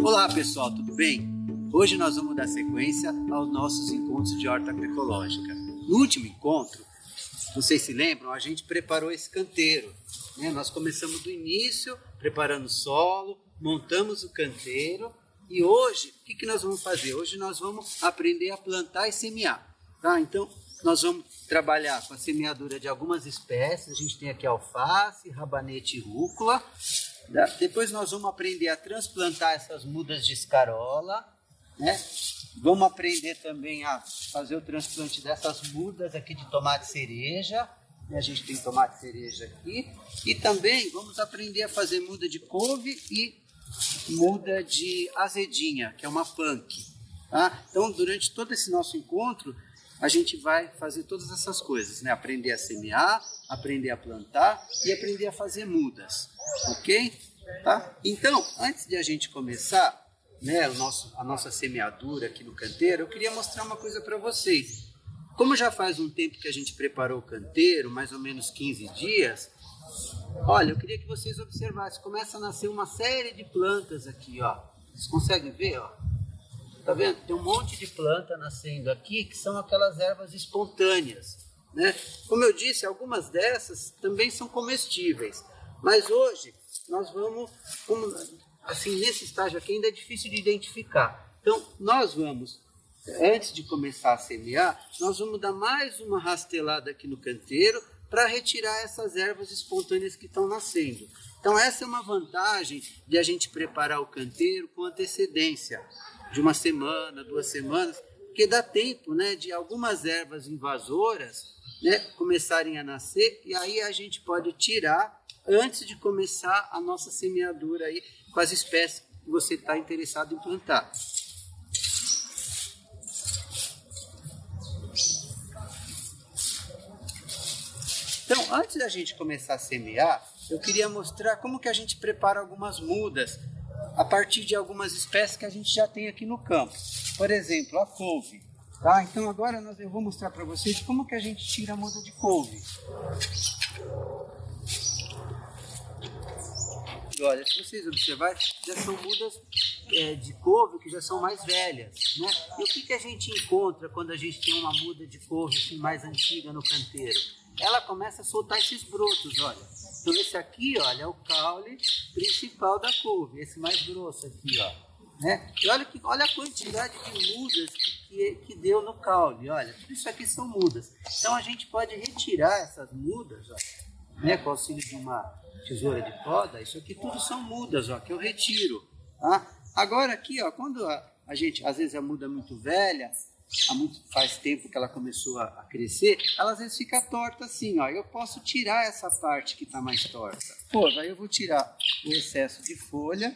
Olá pessoal, tudo bem? Hoje nós vamos dar sequência aos nossos encontros de horta agroecológica. No último encontro, vocês se lembram, a gente preparou esse canteiro, né? Nós começamos do início, preparando o solo, montamos o canteiro e hoje, o que nós vamos fazer? Hoje nós vamos aprender a plantar e semear, tá? Então, nós vamos trabalhar com a semeadura de algumas espécies. A gente tem aqui alface, rabanete e rúcula. Depois nós vamos aprender a transplantar essas mudas de escarola, né? Vamos aprender também a fazer o transplante dessas mudas aqui de tomate cereja. A gente tem tomate cereja aqui. E também vamos aprender a fazer muda de couve e muda de azedinha, que é uma punk. Tá? Então, durante todo esse nosso encontro, a gente vai fazer todas essas coisas, né? Aprender a semear, aprender a plantar e aprender a fazer mudas, ok? Tá? Então, antes de a gente começar, né, a nossa semeadura aqui no canteiro, eu queria mostrar uma coisa para vocês. Como já faz um tempo que a gente preparou o canteiro, mais ou menos 15 dias, olha, eu queria que vocês observassem, começa a nascer uma série de plantas aqui, ó. Vocês conseguem ver, ó? Tá vendo? Tem um monte de planta nascendo aqui que são aquelas ervas espontâneas, né? Como eu disse, algumas dessas também são comestíveis. Mas hoje nós vamos, assim, nesse estágio aqui ainda é difícil de identificar. Então, nós vamos, antes de começar a semear, nós vamos dar mais uma rastelada aqui no canteiro para retirar essas ervas espontâneas que estão nascendo. Então, essa é uma vantagem de a gente preparar o canteiro com antecedência, de uma semana, 2 semanas, porque dá tempo, né, de algumas ervas invasoras, né, começarem a nascer, e aí a gente pode tirar antes de começar a nossa semeadura aí com as espécies que você está interessado em plantar. Então, antes da gente começar a semear, eu queria mostrar como que a gente prepara algumas mudas a partir de algumas espécies que a gente já tem aqui no campo. Por exemplo, a couve. Tá? Então agora eu vou mostrar para vocês como que a gente tira a muda de couve. Olha, se vocês observarem, já são mudas de couve que já são mais velhas, né? E o que a gente encontra quando a gente tem uma muda de couve assim, mais antiga no canteiro? Ela começa a soltar esses brotos, olha. Então esse aqui, olha, é o caule principal da couve, esse mais grosso aqui, ó. Né? E olha a quantidade de mudas que deu no caule, olha, tudo isso aqui são mudas. Então a gente pode retirar essas mudas, ó, né, com o auxílio de uma tesoura de poda. Isso aqui tudo são mudas, ó, que eu retiro. Tá? Agora aqui, ó, quando a gente, às vezes a muda é muito velha, faz tempo que ela começou a crescer, ela às vezes fica torta assim, ó. Eu posso tirar essa parte que está mais torta. Pô, aí eu vou tirar o excesso de folha,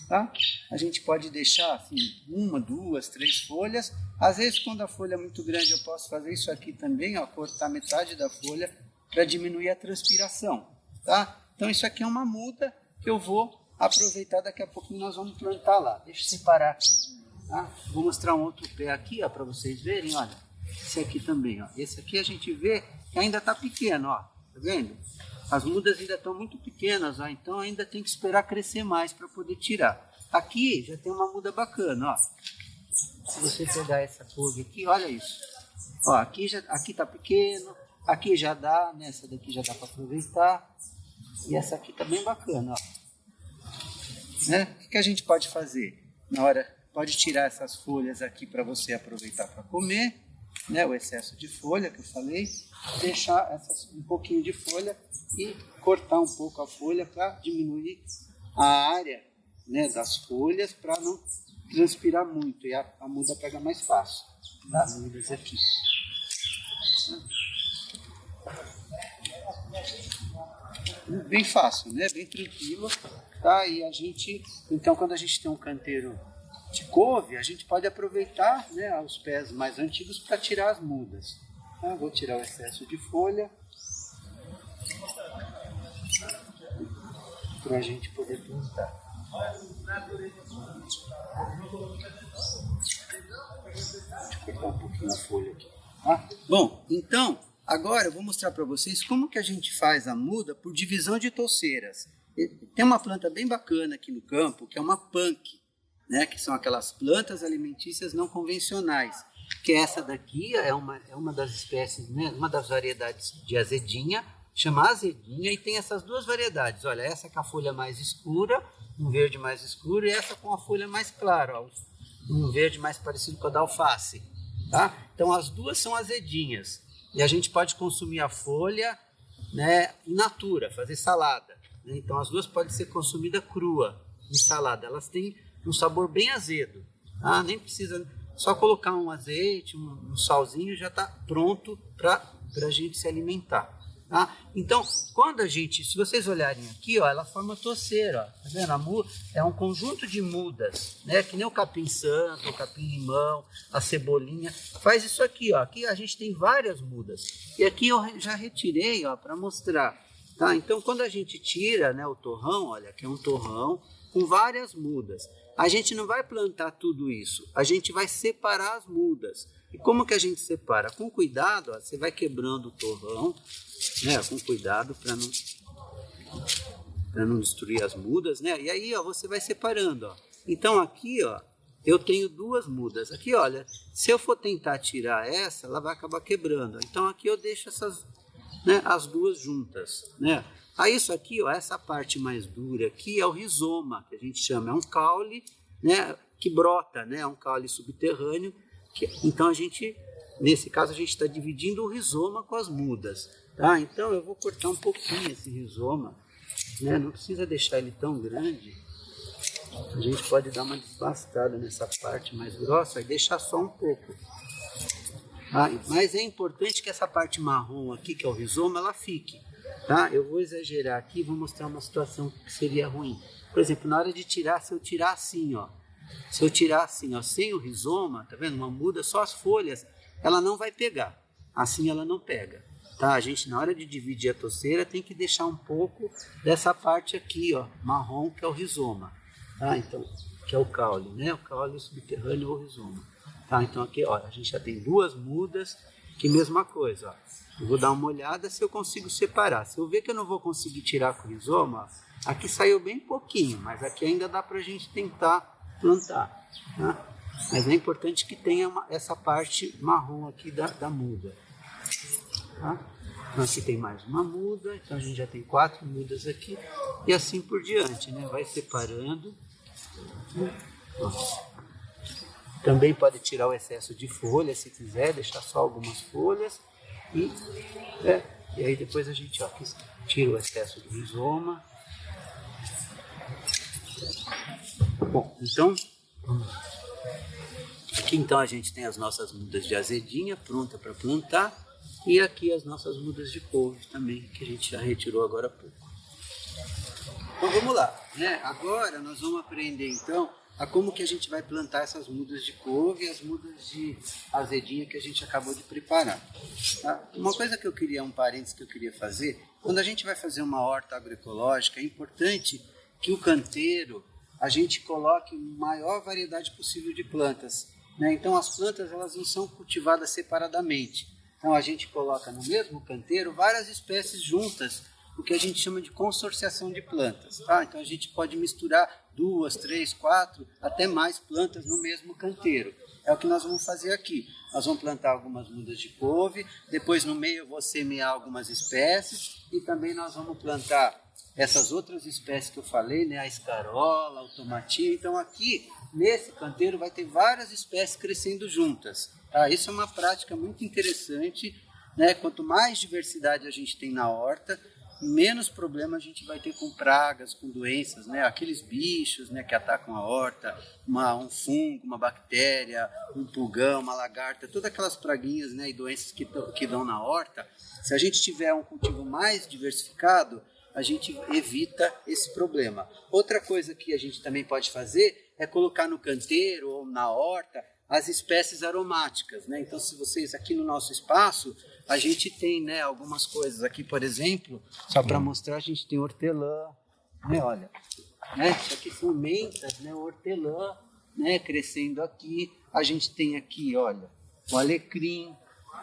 tá? A gente pode deixar assim, 1, 2, 3 folhas. Às vezes, quando a folha é muito grande, eu posso fazer isso aqui também, ó, cortar metade da folha para diminuir a transpiração, tá? Então, isso aqui é uma muda que eu vou aproveitar daqui a pouco, nós vamos plantar lá. Deixa eu separar aqui. Tá? Vou mostrar um outro pé aqui, ó, para vocês verem, olha. Esse aqui também, ó. Esse aqui a gente vê que ainda está pequeno, ó. Tá vendo? As mudas ainda estão muito pequenas, ó. Então ainda tem que esperar crescer mais para poder tirar. Aqui já tem uma muda bacana, ó. Se você pegar essa couve aqui, olha isso. Ó, aqui está pequeno, aqui já dá, né? Essa daqui já dá para aproveitar. E essa aqui tá bem bacana, ó. Né? O que a gente pode fazer na hora? Pode tirar essas folhas aqui para você aproveitar para comer, né? O excesso de folha que eu falei, deixar um pouquinho de folha e cortar um pouco a folha para diminuir a área, né, das folhas, para não transpirar muito e a muda pega mais fácil. Tá? Mudas aqui. Bem fácil, né? Bem tranquilo. Tá? E a gente, então, quando a gente tem um canteiro de couve, a gente pode aproveitar, né, os pés mais antigos para tirar as mudas. Tá? Vou tirar o excesso de folha para a gente poder plantar. Deixa eu cortar um pouquinho a folha aqui. Tá? Bom, então, agora eu vou mostrar para vocês como que a gente faz a muda por divisão de touceiras. Tem uma planta bem bacana aqui no campo, que é uma punk. né, que são aquelas plantas alimentícias não convencionais, que essa daqui é uma das espécies, né, uma das variedades de azedinha, chama azedinha, e tem essas duas variedades. Olha, essa com a folha mais escura, um verde mais escuro, e essa com a folha mais clara, ó, um verde mais parecido com a da alface. Tá? Então, as duas são azedinhas, e a gente pode consumir a folha, né, in natura, fazer salada. Né? Então, as duas podem ser consumidas crua, em salada. Elas têm um sabor bem azedo. Tá? Nem precisa, só colocar um azeite, um salzinho, já está pronto para a gente se alimentar. Tá? Então, quando a gente, se vocês olharem aqui, ó, ela forma toceira, ó, tá vendo? É um conjunto de mudas, né? Que nem o capim-santo, o capim-limão, a cebolinha, faz isso aqui, ó. Aqui a gente tem várias mudas. E aqui eu já retirei, ó, para mostrar. Tá? Então, quando a gente tira, né, o torrão, olha, aqui é um torrão com várias mudas. A gente não vai plantar tudo isso, a gente vai separar as mudas. E como que a gente separa? Com cuidado, ó, você vai quebrando o torrão, né, com cuidado para não destruir as mudas, né? E aí, ó, você vai separando, ó. Então aqui, ó, eu tenho duas mudas. Aqui, olha, se eu for tentar tirar essa, ela vai acabar quebrando. Então aqui eu deixo essas, né, as duas juntas, né? Aí isso aqui, ó, essa parte mais dura aqui é o rizoma, que a gente chama, é um caule, né, que brota, né? É um caule subterrâneo. Então a gente, nesse caso, a gente está dividindo o rizoma com as mudas. Tá? Então eu vou cortar um pouquinho esse rizoma, né? Não precisa deixar ele tão grande. A gente pode dar uma desbastada nessa parte mais grossa e deixar só um pouco. Tá? Mas é importante que essa parte marrom aqui, que é o rizoma, ela fique. Tá? Eu vou exagerar aqui e vou mostrar uma situação que seria ruim. Por exemplo, na hora de tirar, se eu tirar assim, ó. Se eu tirar assim, ó, sem o rizoma, tá vendo? Uma muda, só as folhas, ela não vai pegar. Assim ela não pega. Tá? A gente, na hora de dividir a toceira, tem que deixar um pouco dessa parte aqui, ó, marrom, que é o rizoma. Tá? Então, que é o caule, né? O caule subterrâneo ou rizoma. Tá? Então aqui, ó, a gente já tem duas mudas, que mesma coisa, ó. Eu vou dar uma olhada se eu consigo separar. Se eu ver que eu não vou conseguir tirar com o rizoma, ó, aqui saiu bem pouquinho, mas aqui ainda dá pra gente tentar plantar. Tá? Mas é importante que tenha essa parte marrom aqui da muda. Tá? Então aqui tem mais uma muda, então a gente já tem 4 mudas aqui, e assim por diante, né? Vai separando. Também pode tirar o excesso de folha, se quiser, deixar só algumas folhas, e aí depois a gente, ó, aqui tira o excesso do rizoma. Bom, então, aqui então a gente tem as nossas mudas de azedinha pronta para plantar, e aqui as nossas mudas de couve também, que a gente já retirou agora há pouco. Então vamos lá, né? Agora nós vamos aprender então a como que a gente vai plantar essas mudas de couve e as mudas de azedinha que a gente acabou de preparar. Tá? Uma coisa que eu queria, um parênteses que eu queria fazer, quando a gente vai fazer uma horta agroecológica, é importante que o canteiro a gente coloque a maior variedade possível de plantas. Né? Então as plantas elas não são cultivadas separadamente. Então a gente coloca no mesmo canteiro várias espécies juntas, o que a gente chama de consorciação de plantas. Tá? Então a gente pode misturar 2, 3, 4, até mais plantas no mesmo canteiro. É o que nós vamos fazer aqui. Nós vamos plantar algumas mudas de couve, depois no meio eu vou semear algumas espécies e também nós vamos plantar essas outras espécies que eu falei, né? A escarola, o tomatinho. Então aqui, nesse canteiro, vai ter várias espécies crescendo juntas. Tá? Isso é uma prática muito interessante, né? Quanto mais diversidade a gente tem na horta, menos problema a gente vai ter com pragas, com doenças, né? Aqueles bichos, né, que atacam a horta, um fungo, uma bactéria, um pulgão, uma lagarta, todas aquelas praguinhas, né, e doenças que dão na horta. Se a gente tiver um cultivo mais diversificado, a gente evita esse problema. Outra coisa que a gente também pode fazer é colocar no canteiro ou na horta as espécies aromáticas, né? Então, se vocês aqui no nosso espaço, a gente tem, né, algumas coisas aqui, por exemplo, só para mostrar, a gente tem hortelã, né? Olha, né? Isso aqui são mentas, né? Hortelã, né? Crescendo aqui. A gente tem aqui, olha, o alecrim,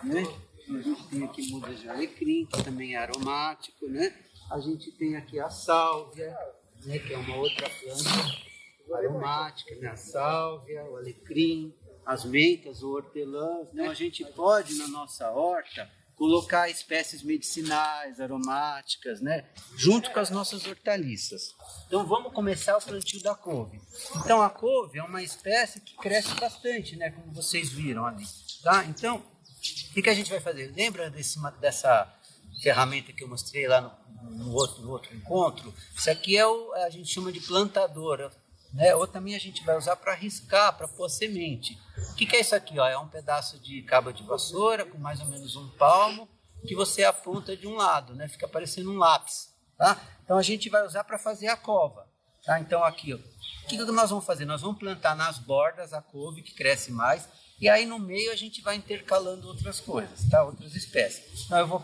né? A gente tem aqui mudas de alecrim, que também é aromático, né? A gente tem aqui a sálvia, né? Que é uma outra planta. aromática, né? A sálvia, o alecrim, as mentas, o hortelã. Né? A gente pode, na nossa horta, colocar espécies medicinais, aromáticas, né? Junto com as nossas hortaliças. Então vamos começar o plantio da couve. Então a couve é uma espécie que cresce bastante, né? Como vocês viram ali. Tá? Então, o que a gente vai fazer? Lembra dessa ferramenta que eu mostrei lá no outro encontro? Isso aqui a gente chama de plantadora, né? Ou também a gente vai usar para riscar, para pôr semente. O que é isso aqui? Ó? É um pedaço de cabo de vassoura com mais ou menos um palmo que você aponta de um lado, né? Fica parecendo um lápis. Tá? Então a gente vai usar para fazer a cova. Tá? Então aqui, ó, o que nós vamos fazer? Nós vamos plantar nas bordas a couve que cresce mais. E aí no meio a gente vai intercalando outras coisas, tá? Outras espécies. Então eu vou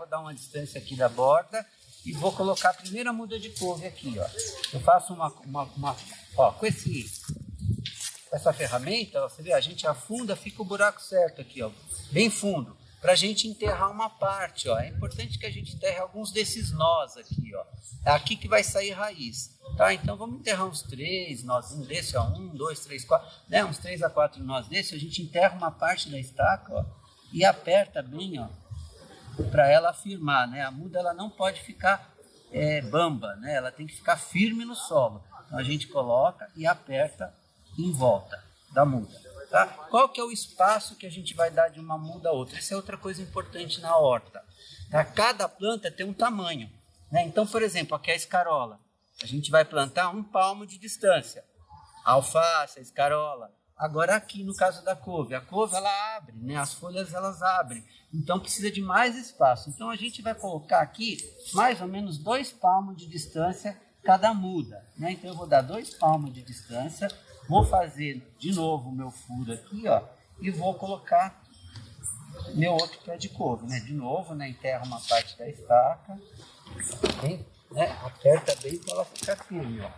dar uma distância aqui da borda e vou colocar a primeira muda de couve aqui, ó. Eu faço ó, com essa ferramenta, ó, você vê, a gente afunda, fica o buraco certo aqui, ó, bem fundo, para a gente enterrar uma parte, ó. É importante que a gente enterre alguns desses nós aqui, ó. É aqui que vai sair raiz. Tá, então vamos enterrar uns 3 nozinhos desse, ó, 1, 2, 3, 4, né, uns 3 a 4 nós desse, a gente enterra uma parte da estaca, ó, e aperta bem, ó, para ela firmar, né, a muda ela não pode ficar bamba, né, ela tem que ficar firme no solo, então a gente coloca e aperta em volta da muda, tá? Qual que é o espaço que a gente vai dar de uma muda a outra? Essa é outra coisa importante na horta, tá? Cada planta tem um tamanho, né, então, por exemplo, aqui é a escarola. A gente vai plantar 1 palmo de distância. A alface, a escarola. Agora aqui no caso da couve, a couve ela abre, né? As folhas elas abrem. Então precisa de mais espaço. Então a gente vai colocar aqui mais ou menos 2 palmos de distância cada muda, né? Então eu vou dar 2 palmos de distância, vou fazer de novo o meu furo aqui, ó, e vou colocar meu outro pé de couve, né? De novo, né? Enterro uma parte da estaca, bem, né? Aperta bem para ela ficar firme, ó.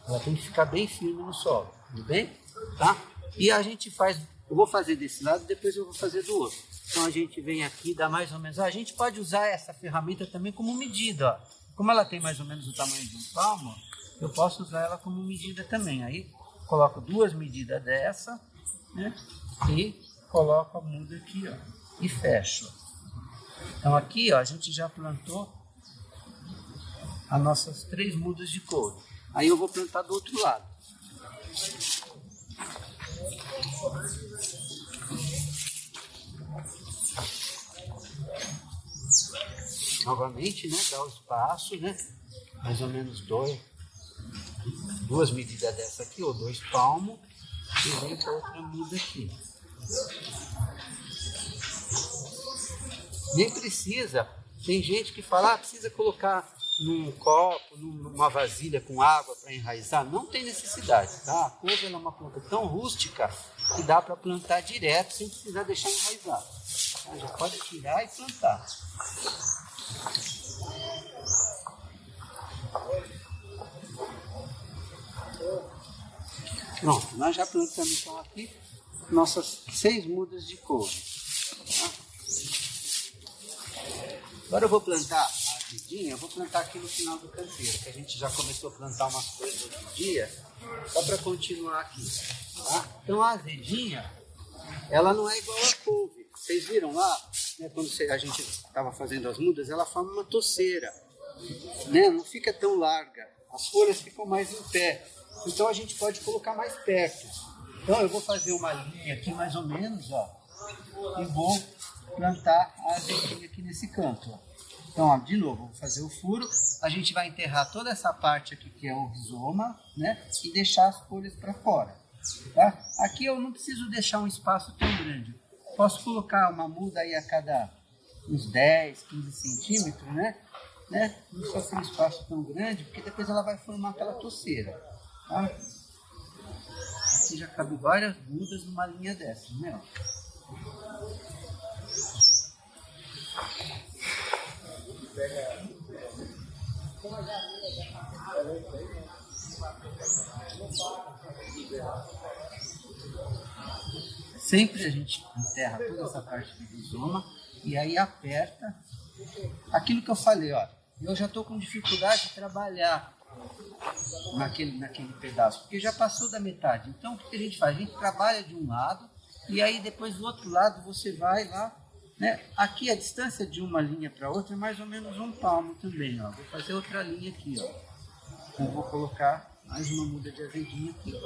Ela tem que ficar bem firme no solo, tudo bem? Tá? E a gente faz, eu vou fazer desse lado, depois eu vou fazer do outro. Então a gente vem aqui, dá mais ou menos, a gente pode usar essa ferramenta também como medida, ó. Como ela tem mais ou menos o tamanho de 1 palmo, eu posso usar ela como medida também. Aí coloco 2 medidas dessa, né? E coloco a muda aqui, ó, e fecho. Então aqui, ó, a gente já plantou as nossas 3 mudas de couve. Aí eu vou plantar do outro lado. Novamente, né, dá o espaço, né, mais ou menos 2 medidas dessa aqui, ou 2 palmos, e vem com a outra muda aqui. Nem precisa, tem gente que fala, precisa colocar num copo, numa vasilha com água para enraizar. Não tem necessidade, tá? A couve é uma planta tão rústica que dá para plantar direto sem precisar deixar enraizar. Tá? Já pode tirar e plantar. Pronto, nós já plantamos então aqui nossas 6 mudas de couve. Tá? Agora eu vou plantar a azedinha, eu vou plantar aqui no final do canteiro, que a gente já começou a plantar umas coisas outro dia, só para continuar aqui. Tá? Então a azedinha, ela não é igual a couve. Vocês viram lá, né, quando a gente estava fazendo as mudas, ela forma uma toceira, né? Não fica tão larga, as folhas ficam mais em pé. Então a gente pode colocar mais perto. Então eu vou fazer uma linha aqui mais ou menos, ó, e vou plantar a azedinha aqui nesse canto, ó. Então, ó, de novo, vou fazer o furo, a gente vai enterrar toda essa parte aqui que é o rizoma, né, e deixar as folhas para fora, tá? Aqui eu não preciso deixar um espaço tão grande, posso colocar uma muda aí a cada uns 10, 15 centímetros, né? Não precisa ser um espaço tão grande, porque depois ela vai formar aquela toceira, tá? Aqui já cabe várias mudas numa linha dessa, né? Sempre a gente enterra toda essa parte do rizoma e aí aperta aquilo que eu falei, ó. eu já estou com dificuldade de trabalhar naquele pedaço, porque já passou da metade. Então, o que a gente faz? A gente trabalha de um lado e aí depois do outro lado você vai lá, né? Aqui a distância de uma linha para outra é mais ou menos 1 palmo também, ó. Vou fazer outra linha aqui, ó. Então, vou colocar mais uma muda de azedinho aqui, ó.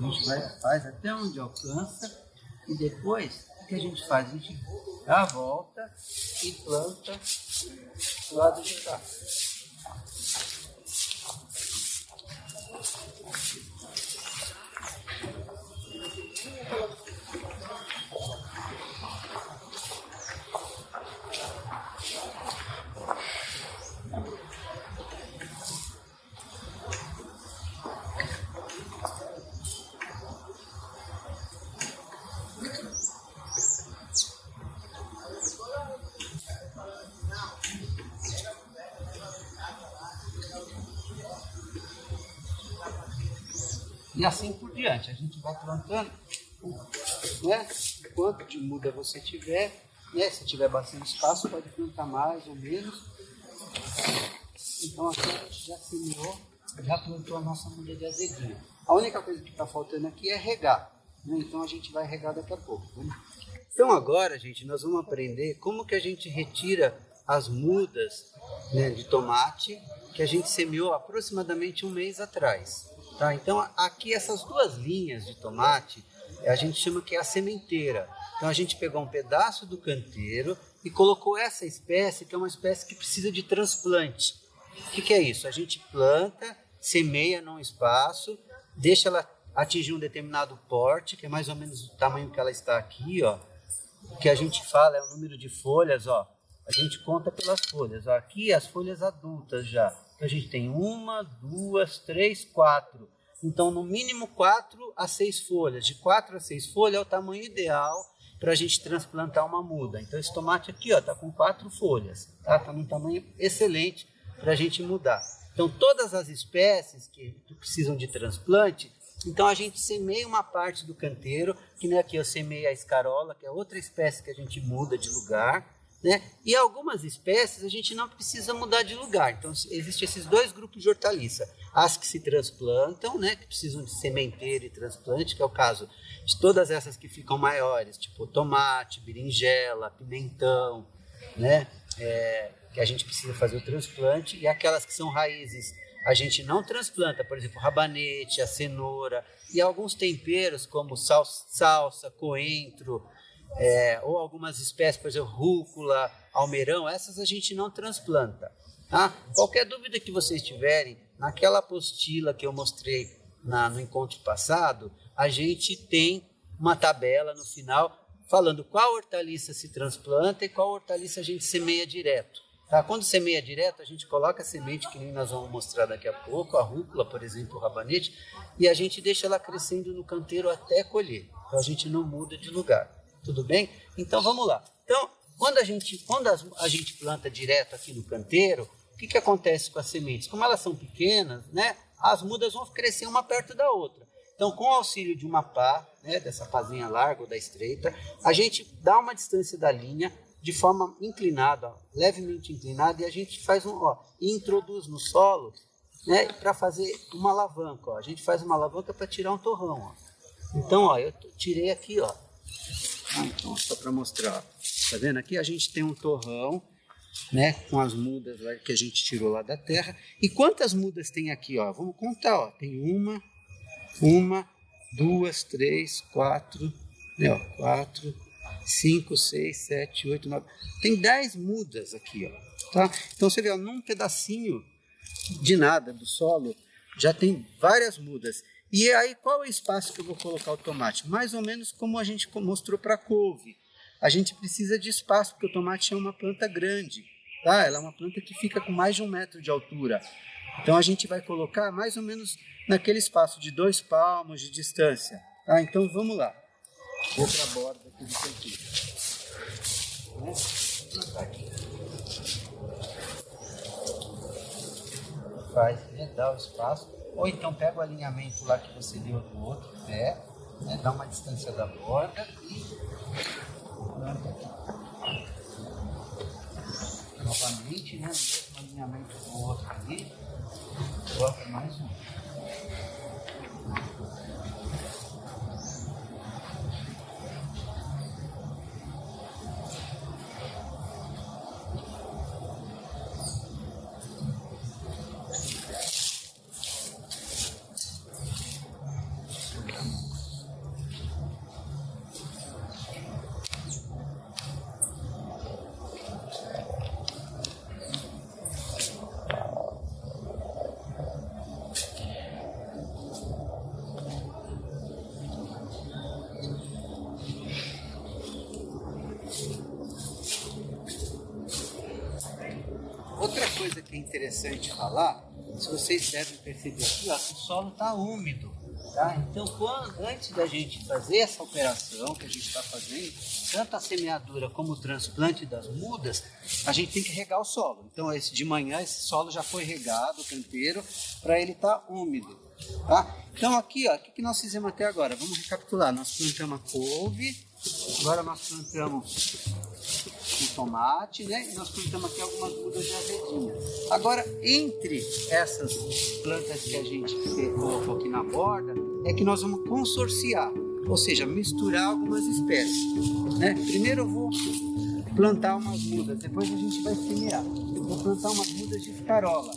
A gente faz até onde alcança e depois o que a gente faz? A gente dá a volta e planta do lado de cá. E assim por diante, a gente vai plantando, né? Quanto de muda você tiver, né? Se tiver bastante espaço, pode plantar mais ou menos. Então aqui a gente já semeou, já plantou a nossa muda de azedinho. A única coisa que está faltando aqui é regar, né? Então a gente vai regar daqui a pouco. Né? Então agora, gente, nós vamos aprender como que a gente retira as mudas, né, de tomate que a gente semeou aproximadamente 1 mês atrás. Tá? Então aqui essas 2 linhas de tomate a gente chama que é a sementeira. Então a gente pegou um pedaço do canteiro e colocou essa espécie, que é uma espécie que precisa de transplante. O que é isso? A gente planta, semeia num espaço, deixa ela atingir um determinado porte, que é mais ou menos o tamanho que ela está aqui, ó. O que a gente fala é o número de folhas, ó. A gente conta pelas folhas. Ó. Aqui as folhas adultas já. Então a gente tem 1, 2, 3, 4. Então no mínimo 4 a 6 folhas. De 4 a 6 folhas é o tamanho ideal para a gente transplantar uma muda. Então esse tomate aqui está com 4 folhas. Está num tamanho excelente para a gente mudar. Então todas as espécies que precisam de transplante, então a gente semeia uma parte do canteiro, que nem aqui eu semeei a escarola, que é outra espécie que a gente muda de lugar, né? E algumas espécies a gente não precisa mudar de lugar. Então existem esses 2 grupos de hortaliça. As que se transplantam, né? Que precisam de sementeira e transplante, que é o caso de todas essas que ficam maiores, tipo tomate, berinjela, pimentão, né? Que a gente precisa fazer o transplante, e aquelas que são raízes a gente não transplanta, por exemplo, rabanete, a cenoura e alguns temperos como salsa, coentro, ou algumas espécies, por exemplo, rúcula, almeirão, essas a gente não transplanta. Tá? Qualquer dúvida que vocês tiverem, naquela apostila que eu mostrei no encontro passado, a gente tem uma tabela no final falando qual hortaliça se transplanta e qual hortaliça a gente semeia direto. Tá? Quando semeia direto, a gente coloca a semente, que nem nós vamos mostrar daqui a pouco, a rúcula, por exemplo, o rabanete, e a gente deixa ela crescendo no canteiro até colher. Então a gente não muda de lugar. Tudo bem? Então vamos lá. Então, quando a gente planta direto aqui no canteiro, o que acontece com as sementes? Como elas são pequenas, né, as mudas vão crescer uma perto da outra. Então, com o auxílio de uma pá, né, dessa pazinha larga ou da estreita, a gente dá uma distância da linha de forma inclinada, ó, levemente inclinada, e a gente faz e introduz no solo, né, para fazer uma alavanca. Ó. A gente faz uma alavanca para tirar um torrão. Ó. Então, ó, eu tirei aqui, ó. Então, só para mostrar. Ó. Tá vendo aqui? A gente tem um torrão, né, com as mudas lá que a gente tirou lá da terra. E quantas mudas tem aqui? Ó? Vamos contar. Ó. Tem uma, 2, 3, 4, né, ó, 4, 5, 6, 7, 8, 9. Tem 10 mudas aqui, ó. Tá? Então você vê, ó, num pedacinho de nada do solo já tem várias mudas. E aí qual é o espaço que eu vou colocar o tomate? Mais ou menos como a gente mostrou para a couve. A gente precisa de espaço, porque o tomate é uma planta grande. Tá? Ela é uma planta que fica com mais de 1 metro de altura. Então a gente vai colocar mais ou menos naquele espaço de 2 palmos de distância. Tá? Então vamos lá. outra borda aqui do cantinho. Né? Vou plantar aqui. Faz, né? Dá o espaço. Ou então pega o alinhamento lá que você deu do outro pé, né? Dá uma distância da borda e planta aqui. Novamente, né? No mesmo alinhamento do outro ali, bota mais um. Outra coisa que é interessante falar, se vocês devem perceber aqui, ó, que o solo está úmido, tá? Então, antes da gente fazer essa operação que a gente está fazendo, tanto a semeadura como o transplante das mudas, a gente tem que regar o solo. Então, de manhã esse solo já foi regado, o canteiro, para ele estar úmido, tá? Então, aqui, ó, o que nós fizemos até agora? Vamos recapitular. Nós plantamos a couve, agora nós plantamos o tomate, né? E nós plantamos aqui algumas mudas de azedinha. Agora, entre essas plantas que a gente colocou aqui na borda, é que nós vamos consorciar, ou seja, misturar algumas espécies, né? Primeiro eu vou plantar umas mudas, depois a gente vai semear. Eu vou plantar umas mudas de escarola.